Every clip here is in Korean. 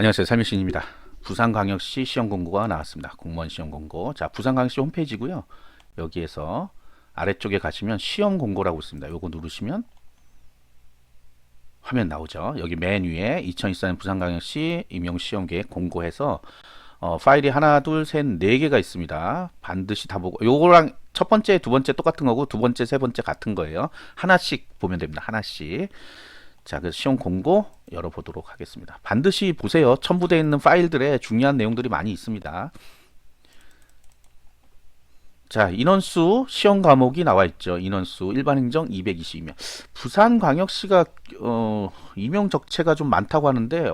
안녕하세요. 살미신입니다. 부산광역시 시험 공고가 나왔습니다. 공무원 시험 공고. 자, 부산광역시 홈페이지고요. 여기에서 아래쪽에 가시면 시험 공고라고 있습니다. 요거 누르시면 화면 나오죠. 여기 맨 위에 2024년 부산광역시 임용시험계획 공고해서 파일이 하나, 둘, 셋, 네 개가 있습니다. 반드시 다 보고 요거랑 첫 번째, 두 번째 똑같은 거고 두 번째, 세 번째 같은 거예요. 하나씩 보면 됩니다. 하나씩. 자, 그래서 시험 공고 열어보도록 하겠습니다. 반드시 보세요. 첨부되어 있는 파일들에 중요한 내용들이 많이 있습니다. 자, 인원수 시험 과목이 나와 있죠. 인원수 일반행정 222명. 부산광역시가 임용 적체가 좀 많다고 하는데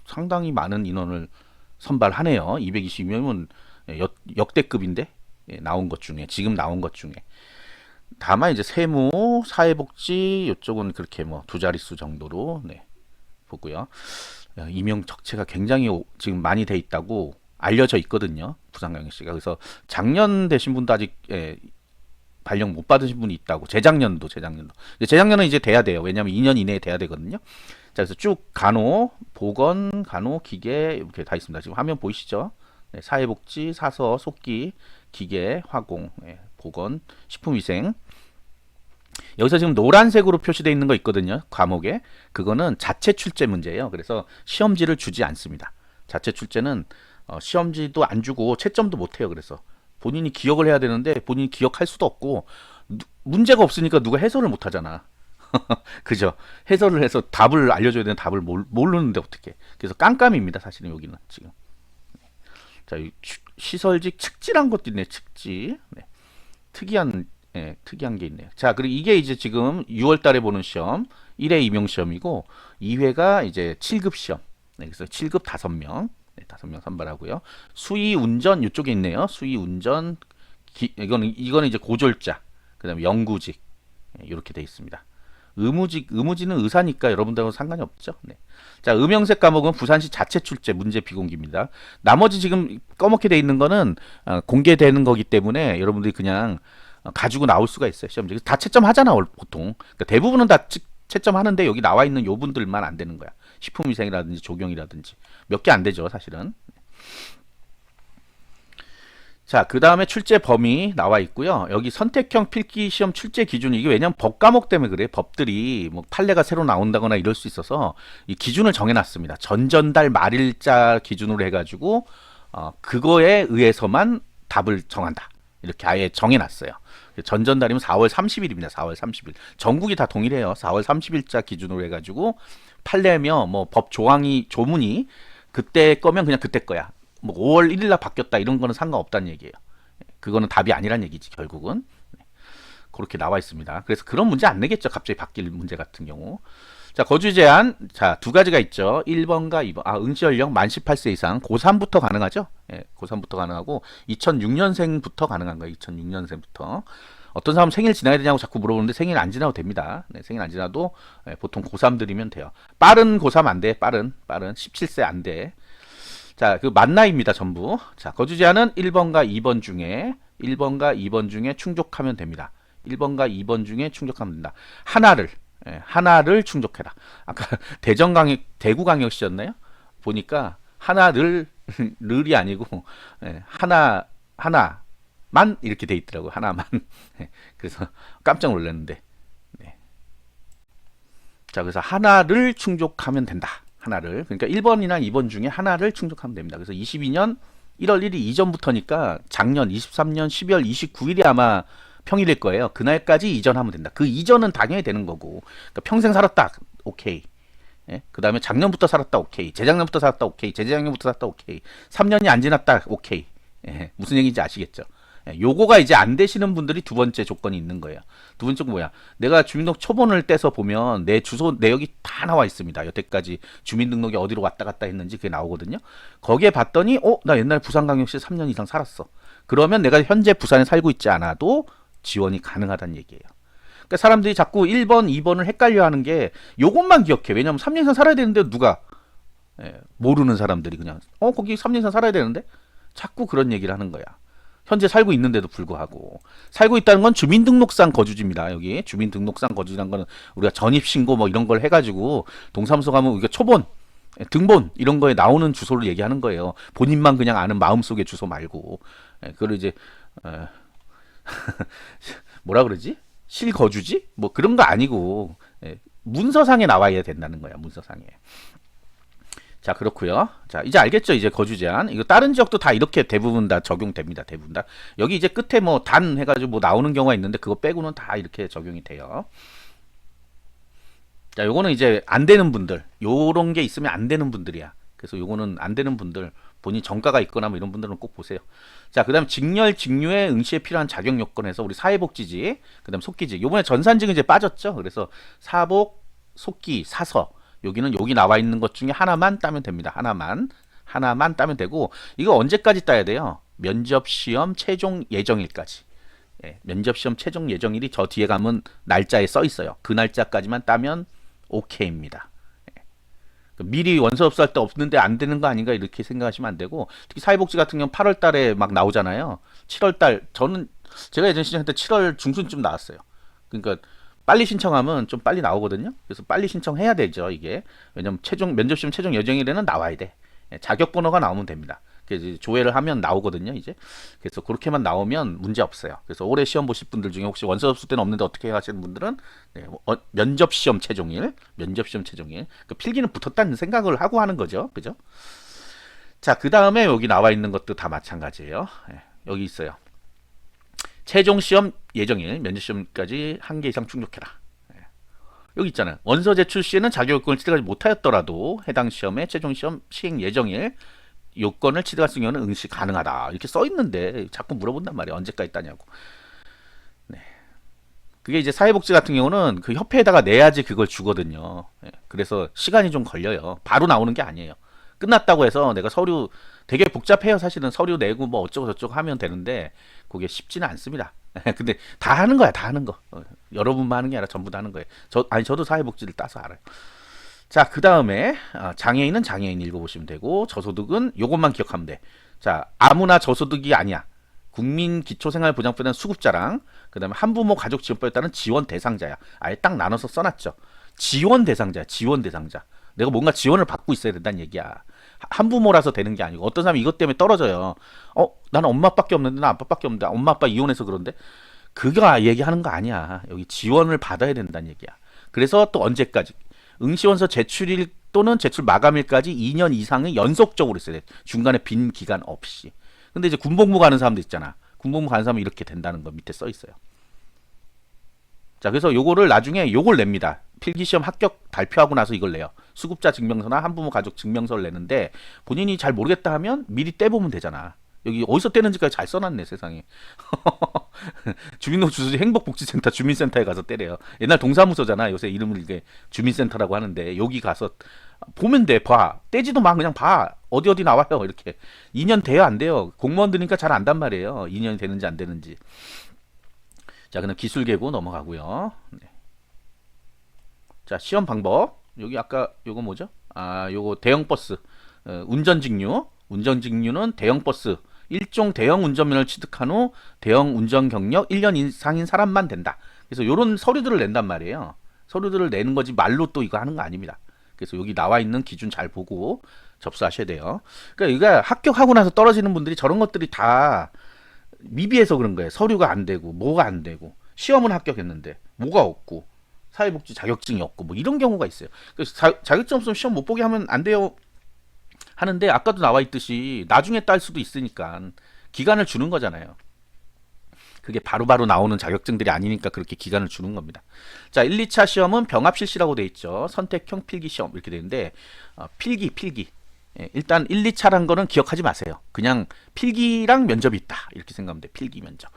상당히 많은 인원을 선발하네요. 222명은 역대급인데 나온 것 중에 지금 나온 것 중에. 다만 이제 세무, 사회복지 이쪽은 그렇게 뭐 두 자릿수 정도로 보고요. 임용 적체가 굉장히 지금 많이 돼 있다고 알려져 있거든요. 부산광역시가. 그래서 작년 되신 분도 아직 발령 못 받으신 분이 있다고. 재작년도. 재작년은 이제 돼야 돼요. 왜냐하면 2년 이내에 돼야 되거든요. 자, 그래서 쭉 간호, 보건, 간호, 기계 이렇게 다 있습니다. 지금 화면 보이시죠? 사회복지, 사서, 속기, 기계, 화공, 보건, 식품위생. 여기서 지금 노란색으로 표시되어 있는 거 있거든요. 과목에. 그거는 자체 출제 문제예요. 그래서 시험지를 주지 않습니다. 자체 출제는 시험지도 안 주고 채점도 못 해요. 그래서 본인이 기억을 해야 되는데 본인이 기억할 수도 없고 문제가 없으니까 누가 해설을 못 하잖아. 그죠? 해설을 해서 답을 알려줘야 되는 답을 모르는데 어떻게? 그래서 깜깜입니다. 사실은 여기는 지금. 자, 시설직 측지란 것도 있네. 측지. 특이한 게 있네요. 자, 그리고 이게 이제 지금 6월 달에 보는 시험 1회 임용 시험이고 2회가 이제 7급 시험. 그래서 7급 5명. 5명 선발하고요. 수의 운전 이쪽에 있네요. 수의 운전 이거는 이제 고졸자. 그다음에 영구직. 이렇게 돼 있습니다. 의무직은 의사니까 여러분들하고 상관이 없죠. 자, 음영색 과목은 부산시 자체 출제 문제 비공개입니다. 나머지 지금 검게 돼 있는 거는 공개되는 거기 때문에 여러분들이 그냥 가지고 나올 수가 있어요. 시험지. 다 채점하잖아, 보통. 그러니까 대부분은 다 채점하는데 여기 나와 있는 요 분들만 안 되는 거야. 식품위생이라든지 조경이라든지 몇 개 안 되죠, 사실은. 자, 그 다음에 출제 범위 나와 있고요. 여기 선택형 필기 시험 출제 기준이 이게 왜냐면 법 과목 때문에 그래. 법들이 뭐 판례가 새로 나온다거나 이럴 수 있어서 이 기준을 정해놨습니다. 전전달 말일자 기준으로 해가지고 그거에 의해서만 답을 정한다. 이렇게 아예 정해놨어요. 전전달이면 4월 30일입니다. 4월 30일. 전국이 다 동일해요. 4월 30일자 기준으로 해가지고 판례며 뭐 법 조문이 그때 거면 그냥 그때 거야. 뭐 5월 1일 날 바뀌었다 이런 거는 상관없다는 얘기예요. 그거는 답이 아니란 얘기지 결국은. 그렇게 나와 있습니다. 그래서 그런 문제 안 내겠죠. 갑자기 바뀔 문제 같은 경우. 자, 거주 제한. 자, 두 가지가 있죠. 1번과 2번. 응시 연령 만 18세 이상. 고3부터 가능하죠. 고3부터 가능하고 2006년생부터 가능한 거예요. 2006년생부터. 어떤 사람 생일 지나야 되냐고 자꾸 물어보는데 생일 안 지나도 됩니다. 생일 안 지나도 보통 고3들이면 돼요. 빠른 고3 안 돼. 빠른 17세 안 돼. 자, 그 만 나이입니다. 전부. 자, 거주 제한은 1번과 2번 중에 충족하면 됩니다. 1번과 2번 중에 충족하면 된다. 하나를 충족해라. 아까 대구광역시였나요? 보니까 하나를 이 아니고 하나만 이렇게 돼 있더라고요. 하나만. 그래서 깜짝 놀랐는데. 자, 그래서 하나를 충족하면 된다. 하나를. 그러니까 1번이나 2번 중에 하나를 충족하면 됩니다. 그래서 22년 1월 1일 이전부터니까 작년 23년 12월 29일이 아마 평일일 거예요. 그날까지 이전하면 된다. 그 이전은 당연히 되는 거고. 그러니까 평생 살았다. 오케이. 그 다음에 작년부터 살았다. 오케이. 재작년부터 살았다. 오케이. 재작년부터 살았다. 오케이. 3년이 안 지났다. 오케이. 무슨 얘기인지 아시겠죠? 요거가 이제 안 되시는 분들이 두 번째 조건이 있는 거예요. 두 번째가 뭐야? 내가 주민등록 초본을 떼서 보면 내 주소 내역이 다 나와 있습니다. 여태까지 주민등록이 어디로 왔다 갔다 했는지 그게 나오거든요. 거기에 봤더니 나 옛날 부산광역시 3년 이상 살았어. 그러면 내가 현재 부산에 살고 있지 않아도 지원이 가능하다는 얘기예요. 그러니까 사람들이 자꾸 1번, 2번을 헷갈려 하는 게 요것만 기억해. 왜냐면 3년 이상 살아야 되는데 누가 모르는 사람들이 그냥 거기 3년 이상 살아야 되는데 자꾸 그런 얘기를 하는 거야. 현재 살고 있는데도 불구하고. 살고 있다는 건 주민등록상 거주지입니다. 여기 주민등록상 거주지라는 거는 우리가 전입신고 뭐 이런 걸 해가지고 동사무소 가면 우리가 초본 등본 이런 거에 나오는 주소를 얘기하는 거예요. 본인만 그냥 아는 마음속의 주소 말고. 그걸 이제 에, 뭐라 그러지? 실거주지? 뭐 그런 거 아니고 문서상에 나와야 된다는 거야. 문서상에. 자, 그렇고요. 자, 이제 알겠죠? 이제 거주 제한. 이거 다른 지역도 다 이렇게 대부분 다 적용됩니다. 대부분 다. 여기 이제 끝에 뭐 단 해가지고 뭐 나오는 경우가 있는데 그거 빼고는 다 이렇게 적용이 돼요. 자, 요거는 이제 안 되는 분들. 요런 게 있으면 안 되는 분들이야. 그래서 요거는 안 되는 분들, 본인 정가가 있거나 뭐 이런 분들은 꼭 보세요. 자, 그다음 직렬, 직류의 응시에 필요한 자격 요건에서 우리 사회복지직, 그다음 속기직. 요번에 전산직은 이제 빠졌죠. 그래서 사복, 속기, 사서. 여기는 여기 나와 있는 것 중에 하나만 따면 됩니다. 하나만 따면 되고, 이거 언제까지 따야 돼요? 면접 시험 최종 예정일까지. 면접 시험 최종 예정일이 저 뒤에 가면 날짜에 써 있어요. 그 날짜까지만 따면 오케이입니다. 미리 원서 접수할 때 없는데 안 되는 거 아닌가 이렇게 생각하시면 안 되고, 특히 사회복지 같은 경우는 8월 달에 막 나오잖아요. 7월 달 저는 제가 예전 신청할 때 7월 중순쯤 나왔어요. 그러니까 빨리 신청하면 좀 빨리 나오거든요. 그래서 빨리 신청해야 되죠, 이게. 왜냐면 최종 면접 시험 최종 예정일에는 나와야 돼. 자격 번호가 나오면 됩니다. 그래서 조회를 하면 나오거든요, 이제. 그래서 그렇게만 나오면 문제 없어요. 그래서 올해 시험 보실 분들 중에 혹시 원서 접수 때는 없는데 어떻게 하시는 분들은 면접 시험 최종일, 그 필기는 붙었다는 생각을 하고 하는 거죠, 그죠? 자, 그 다음에 여기 나와 있는 것도 다 마찬가지예요. 여기 있어요. 최종 시험 예정일, 면접 시험까지 한 개 이상 충족해라. 여기 있잖아요. 원서 제출 시에는 자격 요건을 취득하지 못하였더라도 해당 시험의 최종 시험 시행 예정일 요건을 취득할 수 있는 경우는 응시 가능하다. 이렇게 써 있는데 자꾸 물어본단 말이에요. 언제까지 따냐고. 네. 그게 이제 사회복지 같은 경우는 그 협회에다가 내야지 그걸 주거든요. 그래서 시간이 좀 걸려요. 바로 나오는 게 아니에요. 끝났다고 해서 내가 서류 되게 복잡해요. 사실은 서류 내고 뭐 어쩌고 저쩌고 하면 되는데 그게 쉽지는 않습니다. 근데 다 하는 거야. 다 하는 거. 여러분만 하는 게 아니라 전부 다 하는 거예요. 저도 사회복지를 따서 알아요. 자, 그 다음에 장애인은 장애인 읽어보시면 되고, 저소득은 요것만 기억하면 돼. 자, 아무나 저소득이 아니야. 국민기초생활보장법에 따른 수급자랑, 그 다음에 한부모 가족지원법에 따른 지원 대상자야. 아예 딱 나눠서 써놨죠. 지원 대상자야. 지원 대상자. 내가 뭔가 지원을 받고 있어야 된다는 얘기야. 한부모라서 되는 게 아니고, 어떤 사람이 이것 때문에 떨어져요. 나는 엄마 아빠밖에 없는데, 나 아빠밖에 없는데, 엄마 아빠 이혼해서 그런데. 그거 얘기하는 거 아니야. 여기 지원을 받아야 된다는 얘기야. 그래서 또 언제까지? 응시원서 제출일 또는 제출 마감일까지 2년 이상의 연속적으로 있어야 돼. 중간에 빈 기간 없이. 근데 이제 군복무 가는 사람도 있잖아. 군복무 가는 사람은 이렇게 된다는 거 밑에 써 있어요. 자, 그래서 요거를 나중에 요걸 냅니다. 필기시험 합격 발표하고 나서 이걸 내요. 수급자 증명서나 한부모 가족 증명서를 내는데 본인이 잘 모르겠다 하면 미리 떼보면 되잖아. 여기 어디서 떼는지까지 잘 써놨네, 세상에. 주민등록주소지 행복복지센터 주민센터에 가서 떼래요. 옛날 동사무소잖아. 요새 이름을 이게 주민센터라고 하는데 여기 가서 보면 돼. 봐. 떼지도 마. 그냥 봐. 어디 나와요. 이렇게. 2년 돼요, 안 돼요? 공무원 드니까 잘 안단 말이에요. 2년이 되는지 안 되는지. 자, 그럼 기술계고 넘어가고요. 네. 자, 시험 방법. 여기 아까 요거 뭐죠? 요거 대형버스. 운전직류는 대형버스. 일종 대형 운전면허를 취득한 후 대형 운전 경력 1년 이상인 사람만 된다. 그래서 이런 서류들을 낸단 말이에요. 서류들을 내는 거지 말로 또 이거 하는 거 아닙니다. 그래서 여기 나와 있는 기준 잘 보고 접수하셔야 돼요. 그러니까 이거 합격하고 나서 떨어지는 분들이 저런 것들이 다 미비해서 그런 거예요. 서류가 안 되고 뭐가 안 되고 시험은 합격했는데 뭐가 없고 사회복지 자격증이 없고 뭐 이런 경우가 있어요. 그래서 자격증 없으면 시험 못 보게 하면 안 돼요. 하는데 아까도 나와 있듯이 나중에 딸 수도 있으니까 기간을 주는 거잖아요. 그게 바로바로 나오는 자격증들이 아니니까 그렇게 기간을 주는 겁니다. 자, 1, 2차 시험은 병합 실시라고 돼 있죠. 선택형 필기 시험 이렇게 되는데 필기. 일단 1, 2차란 거는 기억하지 마세요. 그냥 필기랑 면접이 있다. 이렇게 생각하면 돼. 필기 면접.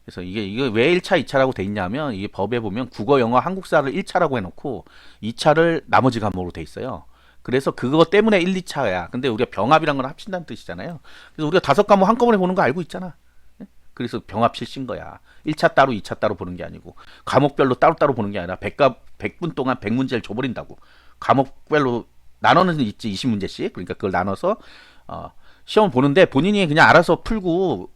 그래서 이게 왜 1차, 2차라고 돼 있냐면 이게 법에 보면 국어, 영어, 한국사를 1차라고 해놓고 2차를 나머지 과목으로 돼 있어요. 그래서 그거 때문에 1, 2차야. 근데 우리가 병합이란 건 합친다는 뜻이잖아요. 그래서 우리가 5과목 한꺼번에 보는 거 알고 있잖아. 그래서 병합 실시인 거야. 1차 따로 2차 따로 보는 게 아니고 과목별로 따로따로 보는 게 아니라 100분 동안 100문제를 줘버린다고. 과목별로 나눠는 있지 20문제씩. 그러니까 그걸 나눠서 시험을 보는데 본인이 그냥 알아서 풀고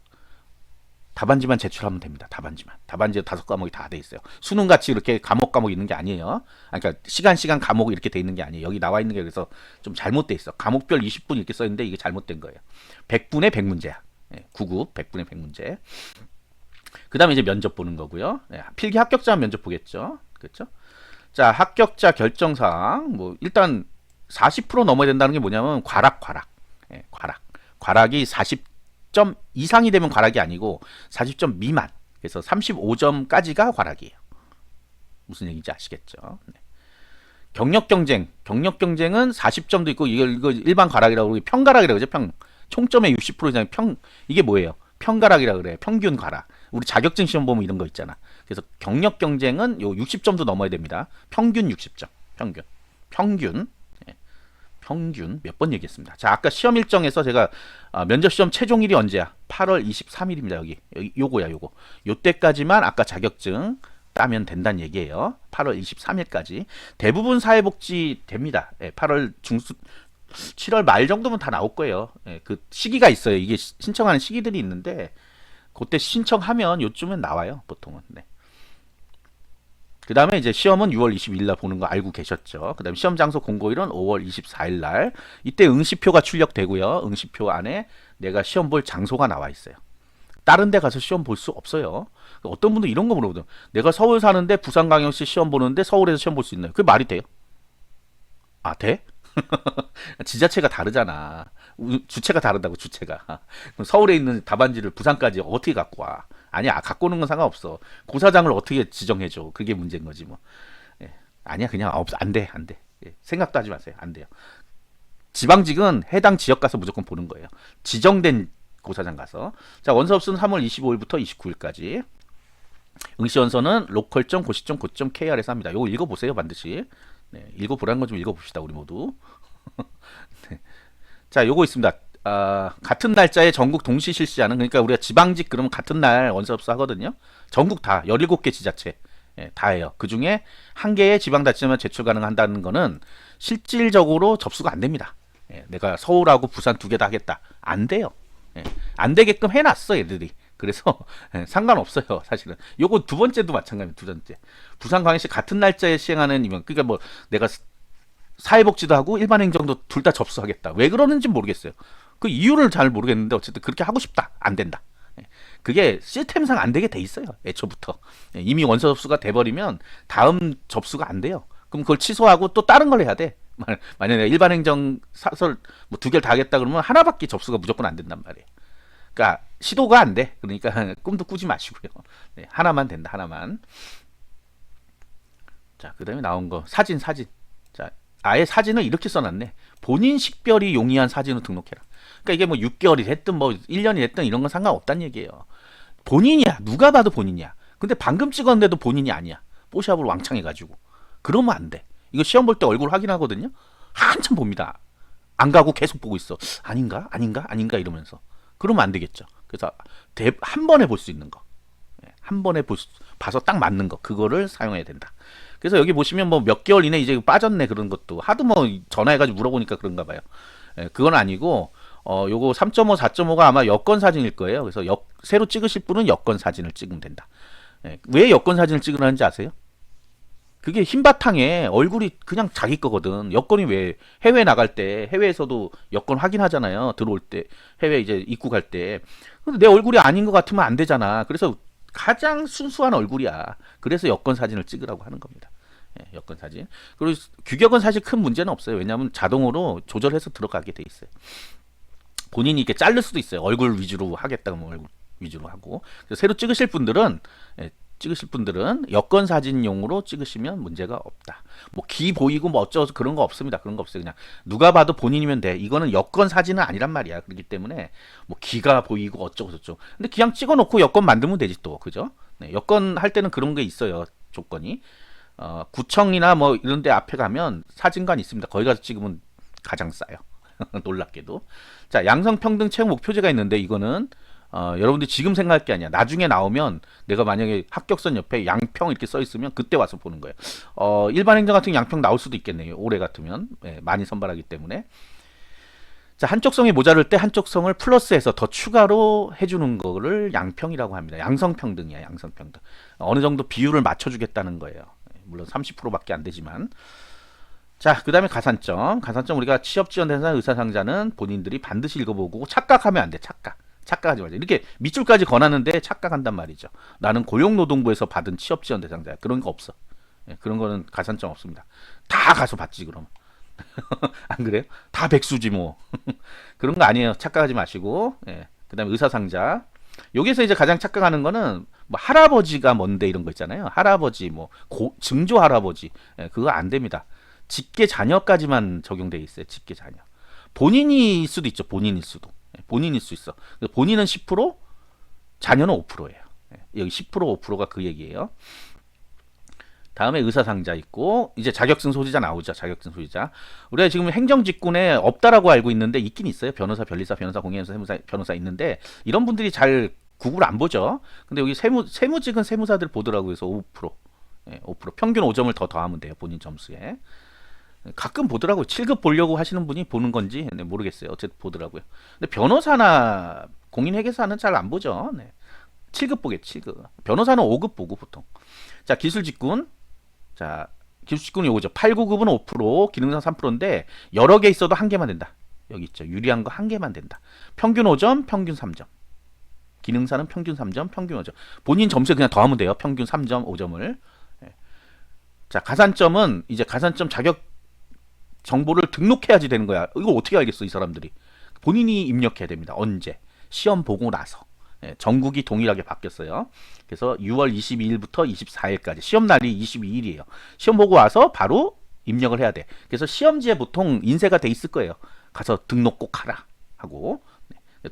답안지만 제출하면 됩니다. 답안지만. 답안지에 5과목이 다 돼 있어요. 수능 같이 이렇게 과목 있는 게 아니에요. 그러니까 시간 과목 이렇게 돼 있는 게 아니에요. 여기 나와 있는 게 그래서 좀 잘못돼 있어. 과목별 20분 이렇게 써 있는데 이게 잘못된 거예요. 100분의 100문제야. 9급 100분의 100문제. 그다음에 이제 면접 보는 거고요. 필기 합격자 면접 보겠죠. 그렇죠? 자, 합격자 결정사항 뭐 일단 40% 넘어야 된다는 게 뭐냐면 과락. 과락이 40점 이상이 되면 과락이 아니고 40점 미만. 그래서 35점까지가 과락이에요. 무슨 얘기인지 아시겠죠? 네. 경력경쟁은 40점도 있고 이거 일반 과락이라고 그러고 평가락이라고 그러죠. 총점의 60% 이상 이게 뭐예요? 평가락이라고 그래요. 평균 과락. 우리 자격증 시험 보면 이런 거 있잖아. 그래서 경력 경쟁은 요 60점도 넘어야 됩니다. 평균 60점. 평균 몇 번 얘기했습니다. 자, 아까 시험 일정에서 제가 면접 시험 최종일이 언제야? 8월 23일입니다. 여기 요거야. 요때까지만 아까 자격증 따면 된다는 얘기예요. 8월 23일까지. 대부분 사회복지 됩니다. 8월 중순 7월 말 정도면 다 나올 거예요. 그 시기가 있어요. 이게 신청하는 시기들이 있는데 그때 신청하면 요쯤은 나와요. 보통은. 네. 그 다음에 이제 시험은 6월 22일 날 보는 거 알고 계셨죠. 그 다음에 시험 장소 공고일은 5월 24일 날. 이때 응시표가 출력되고요. 응시표 안에 내가 시험 볼 장소가 나와 있어요. 다른 데 가서 시험 볼 수 없어요. 어떤 분도 이런 거 물어보죠. 내가 서울 사는데 부산광역시 시험 보는데 서울에서 시험 볼 수 있나요? 그게 말이 돼요? 아, 돼? 지자체가 다르잖아. 주체가 다르다고, 주체가. 서울에 있는 답안지를 부산까지 어떻게 갖고 와? 아니야, 갖고 오는 건 상관없어. 고사장을 어떻게 지정해줘? 그게 문제인 거지 뭐. 아니야, 그냥 안 돼. 생각도 하지 마세요. 안 돼요. 지방직은 해당 지역 가서 무조건 보는 거예요. 지정된 고사장 가서. 자, 원서업수는 3월 25일부터 29일까지. 응시원서는 local.고시.go.kr에서 합니다. 이거 읽어보세요, 반드시. 네, 읽어보라는 건 좀 읽어봅시다, 우리 모두. 네. 자, 요거 있습니다. 같은 날짜에 전국 동시 실시하는, 그러니까 우리가 지방직 그러면 같은 날 원서업소 하거든요. 전국 다 17개 지자체 다 해요. 그 중에 한 개의 지방자치만 제출 가능한다는 거는 실질적으로 접수가 안 됩니다. 내가 서울하고 부산 2개 다 하겠다. 안 돼요. 안 되게끔 해놨어, 얘들이. 그래서 상관없어요, 사실은. 요거 두 번째도 마찬가지입니다. 두 번째. 부산광역시 같은 날짜에 시행하는 이면, 그러니까 뭐 내가 사회복지도 하고 일반행정도 둘 다 접수하겠다. 왜 그러는지 모르겠어요. 그 이유를 잘 모르겠는데 어쨌든 그렇게 하고 싶다. 안 된다. 그게 시스템상 안 되게 돼 있어요. 애초부터. 이미 원서 접수가 돼버리면 다음 접수가 안 돼요. 그럼 그걸 취소하고 또 다른 걸 해야 돼. 만약에 내가 일반행정 사설 뭐 2개를 다 하겠다 그러면 하나밖에 접수가 무조건 안 된단 말이에요. 그러니까 시도가 안 돼. 그러니까 꿈도 꾸지 마시고요. 네, 하나만 된다. 하나만. 자, 그다음에 나온 거 사진. 자, 아예 사진을 이렇게 써놨네. 본인 식별이 용이한 사진을 등록해라. 그러니까 이게 뭐 6개월이 됐든 뭐 1년이 됐든 이런 건 상관없다는 얘기예요. 본인이야. 누가 봐도 본인이야. 근데 방금 찍었는데도 본인이 아니야. 뽀샵을 왕창 해가지고. 그러면 안 돼. 이거 시험 볼 때 얼굴 확인하거든요. 한참 봅니다. 안 가고 계속 보고 있어. 아닌가 이러면서. 그러면 안 되겠죠. 그래서 한 번에 볼 수 있는 거. 한 번에 봐서 딱 맞는 거. 그거를 사용해야 된다. 그래서 여기 보시면 뭐 몇 개월 이내 이제 빠졌네 그런 것도 하도 뭐 전화해가지고 물어보니까 그런가 봐요. 그건 아니고 요거 3.5, 4.5가 아마 여권 사진일 거예요. 그래서 새로 찍으실 분은 여권 사진을 찍으면 된다. 왜 여권 사진을 찍으라는지 아세요? 그게 흰 바탕에 얼굴이 그냥 자기 거거든. 여권이 왜 해외 나갈 때 해외에서도 여권 확인하잖아요. 들어올 때 해외 이제 입국할 때. 근데 내 얼굴이 아닌 것 같으면 안 되잖아. 그래서 가장 순수한 얼굴이야. 그래서 여권 사진을 찍으라고 하는 겁니다. 여권 사진. 그리고 규격은 사실 큰 문제는 없어요. 왜냐하면 자동으로 조절해서 들어가게 돼 있어요. 본인이 이렇게 자를 수도 있어요. 얼굴 위주로 하겠다 면 얼굴 위주로 하고. 그래서 새로 찍으실 분들은 여권 사진용으로 찍으시면 문제가 없다. 뭐 기 보이고 뭐 어쩌고 그런 거 없습니다. 그런 거 없어요. 그냥 누가 봐도 본인이면 돼. 이거는 여권 사진은 아니란 말이야. 그렇기 때문에 뭐 기가 보이고 어쩌고 저쩌고. 근데 그냥 찍어놓고 여권 만들면 되지 또, 그죠? 네, 여권 할 때는 그런 게 있어요. 조건이. 구청이나 뭐 이런 데 앞에 가면 사진관 있습니다. 거기 가서 찍으면 가장 싸요. 놀랍게도. 자, 양성평등 채용 목표제가 있는데 이거는 여러분들 지금 생각할 게 아니야. 나중에 나오면 내가 만약에 합격선 옆에 양평 이렇게 써 있으면 그때 와서 보는 거예요. 일반 행정 같은 양평 나올 수도 있겠네요. 올해 같으면 많이 선발하기 때문에. 자, 한쪽 성이 모자랄 때 한쪽 성을 플러스해서 더 추가로 해주는 거를 양평이라고 합니다. 양성평등이야, 양성평등. 어느 정도 비율을 맞춰주겠다는 거예요. 물론 30%밖에 안 되지만. 자, 그 다음에 가산점. 가산점 우리가 취업 지원 대상 의사상자는 본인들이 반드시 읽어보고 착각하면 안 돼. 착각. 착각하지 말자. 이렇게 밑줄까지 권하는데 착각한단 말이죠. 나는 고용노동부에서 받은 취업 지원 대상자야. 그런 거 없어. 그런 거는 가산점 없습니다. 다 가서 받지 그럼. 안 그래요? 다 백수지 뭐. 그런 거 아니에요. 착각하지 마시고. 그다음에 의사상자. 여기서 이제 가장 착각하는 거는 뭐 할아버지가 뭔데 이런 거 있잖아요. 할아버지 뭐 증조 할아버지. 그거 안 됩니다. 직계 자녀까지만 적용돼 있어요. 직계 자녀. 본인일 수도 있죠. 본인일 수도. 본인일 수 있어. 본인은 10%, 자녀는 5%예요. 여기 10% 5%가 그 얘기예요. 다음에 의사상자 있고 이제 자격증 소지자 나오죠. 자격증 소지자. 우리가 지금 행정직군에 없다라고 알고 있는데 있긴 있어요. 변호사, 변리사, 변호사, 공인회사, 변호사 있는데 이런 분들이 잘 구글 안 보죠. 근데 여기 세무직은 세무사들 보더라고요. 그래서 5%, 5% 평균 5점을 더 더하면 돼요. 본인 점수에. 가끔 보더라고요. 7급 보려고 하시는 분이 보는 건지 모르겠어요. 어쨌든 보더라고요. 근데 변호사나 공인회계사는 잘 안 보죠. 7급 보겠지. 7급. 변호사는 5급 보고 보통. 자, 기술직군. 자, 기술직군이 요거죠. 8, 9급은 5%, 기능상 3%인데 여러 개 있어도 한 개만 된다. 여기 있죠. 유리한 거 한 개만 된다. 평균 5점, 평균 3점. 기능사는 평균 3점, 평균 5점. 본인 점수에 그냥 더하면 돼요. 평균 3점, 5점을. 자, 가산점은 이제 가산점 자격 정보를 등록해야지 되는 거야. 이거 어떻게 알겠어, 이 사람들이. 본인이 입력해야 됩니다. 언제? 시험 보고 나서. 전국이 동일하게 바뀌었어요. 그래서 6월 22일부터 24일까지 시험 날이 22일이에요. 시험 보고 와서 바로 입력을 해야 돼. 그래서 시험지에 보통 인쇄가 돼 있을 거예요. 가서 등록 꼭 하라 하고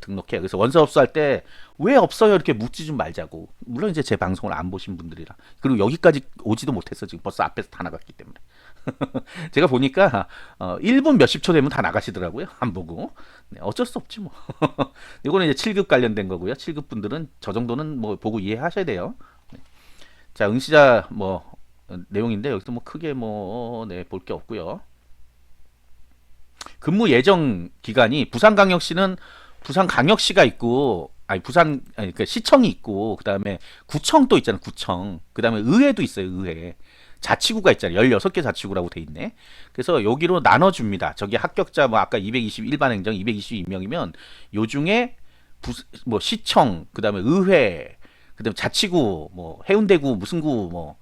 등록해. 그래서 원서 접수할 때 왜 없어요 이렇게 묻지 좀 말자고. 물론 이제 제 방송을 안 보신 분들이라. 그리고 여기까지 오지도 못했어. 지금 벌써 앞에서 다 나갔기 때문에. 제가 보니까 1분 몇십 초 되면 다 나가시더라고요. 안 보고. 어쩔 수 없지 뭐. 이거는 이제 7급 관련된 거고요. 7급 분들은 저 정도는 뭐 보고 이해하셔야 돼요. 자, 응시자 뭐 내용인데 여기서 뭐 크게 뭐 볼 게 없고요. 근무 예정 기간이 부산광역시는 부산광역시가 있고 그 시청이 있고 그다음에 구청도 있잖아요. 구청. 그다음에 의회도 있어요. 의회. 자치구가 있잖아요. 16개 자치구라고 돼 있네. 그래서 여기로 나눠줍니다. 저기 합격자 뭐 아까 220 일반 행정 222명이면 요 중에 뭐 시청, 그다음에 의회, 그다음에 자치구, 뭐 해운대구 무슨 구 뭐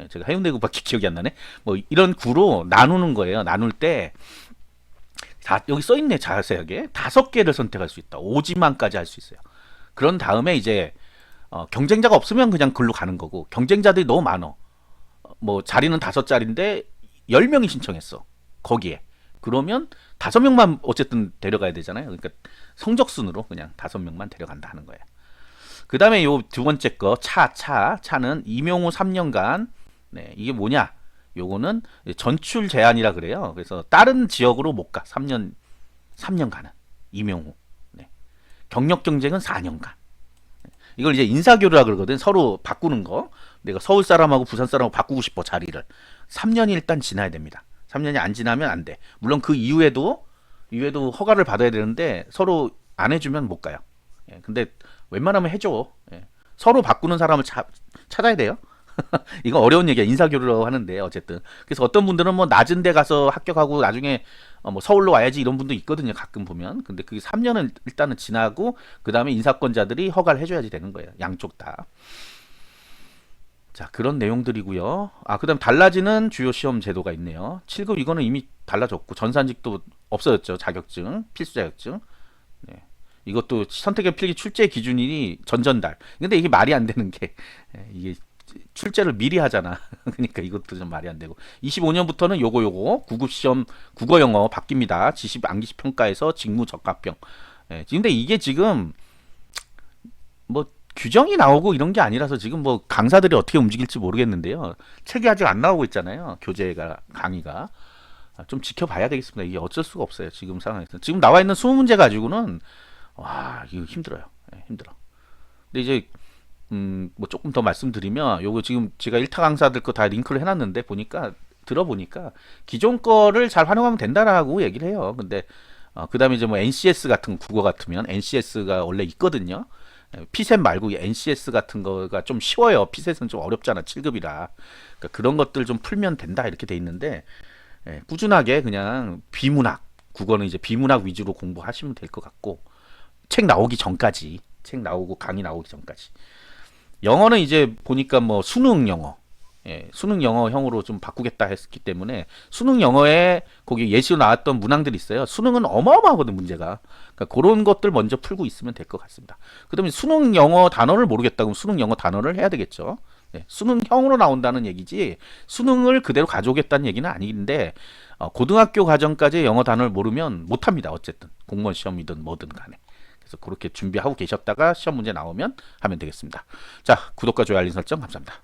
제가 해운대구밖에 기억이 안 나네. 뭐 이런 구로 나누는 거예요. 나눌 때 여기 써 있네. 자세하게 5개를 선택할 수 있다. 오지만까지 할 수 있어요. 그런 다음에 이제 경쟁자가 없으면 그냥 글로 가는 거고 경쟁자들이 너무 많어. 뭐 자리는 5자리인데 10명이 신청했어. 거기에. 그러면 5명만 어쨌든 데려가야 되잖아요. 그러니까 성적순으로 그냥 5명만 데려간다 하는 거예요. 그 다음에 요 두 번째 거 차는 임용 후 3년간 이게 뭐냐? 요거는 전출 제한이라 그래요. 그래서 다른 지역으로 못 가. 3년간은 임용 후. 경력 경쟁은 4년간. 이걸 이제 인사교류라 그러거든. 서로 바꾸는 거. 내가 서울 사람하고 부산 사람하고 바꾸고 싶어 자리를. 3년이 일단 지나야 됩니다. 3년이 안 지나면 안 돼. 물론 그 이후에도 허가를 받아야 되는데 서로 안 해주면 못 가요. 근데 웬만하면 해줘. 서로 바꾸는 사람을 찾아야 돼요. 이거 어려운 얘기야. 인사교류라고 하는데 어쨌든. 그래서 어떤 분들은 뭐 낮은 데 가서 합격하고 나중에 뭐 서울로 와야지 이런 분도 있거든요. 가끔 보면. 근데 그게 3년은 일단은 지나고 그다음에 인사권자들이 허가를 해줘야지 되는 거예요. 양쪽 다. 자, 그런 내용들이고요. 그다음 달라지는 주요 시험 제도가 있네요. 7급 이거는 이미 달라졌고 전산직도 없어졌죠. 자격증, 필수 자격증. 이것도 선택의 필기 출제 기준이 전달. 근데 이게 말이 안 되는 게 이게 출제를 미리 하잖아. 그러니까 이것도 좀 말이 안 되고. 25년부터는 요거 9급 시험 국어 영어 바뀝니다. 지식 암기식 평가에서 직무 적합형. 근데 이게 지금 뭐 규정이 나오고 이런 게 아니라서 지금 뭐 강사들이 어떻게 움직일지 모르겠는데요. 책이 아직 안 나오고 있잖아요. 교재가 강의가. 좀 지켜봐야 되겠습니다. 이게 어쩔 수가 없어요. 지금 상황에서. 지금 나와 있는 20문제 가지고는 와, 이거 힘들어요. 힘들어. 근데 이제 뭐 조금 더 말씀드리면 요거 지금 제가 1타 강사들 거 다 링크를 해놨는데 들어보니까 기존 거를 잘 활용하면 된다라고 얘기를 해요. 근데 그다음에 이제 뭐 NCS 같은 국어 같으면 NCS가 원래 있거든요. 피셋 말고 NCS 같은 거가 좀 쉬워요. 피셋은 좀 어렵잖아. 7급이라. 그러니까 그런 것들 좀 풀면 된다 이렇게 돼 있는데 꾸준하게 그냥 비문학, 국어는 이제 비문학 위주로 공부하시면 될 것 같고 책 나오기 전까지, 책 나오고 강의 나오기 전까지. 영어는 이제 보니까 뭐 수능 영어, 수능 영어형으로 좀 바꾸겠다 했기 때문에 수능 영어에 거기 예시로 나왔던 문항들이 있어요. 수능은 어마어마하거든 문제가. 그러니까 그런 것들 먼저 풀고 있으면 될 것 같습니다. 그다음에 수능 영어 단어를 모르겠다 그럼 수능 영어 단어를 해야 되겠죠. 수능형으로 나온다는 얘기지 수능을 그대로 가져오겠다는 얘기는 아닌데 고등학교 과정까지 영어 단어를 모르면 못합니다. 어쨌든 공무원 시험이든 뭐든 간에. 그래서 그렇게 준비하고 계셨다가 시험 문제 나오면 하면 되겠습니다. 자, 구독과 좋아요 알림 설정 감사합니다.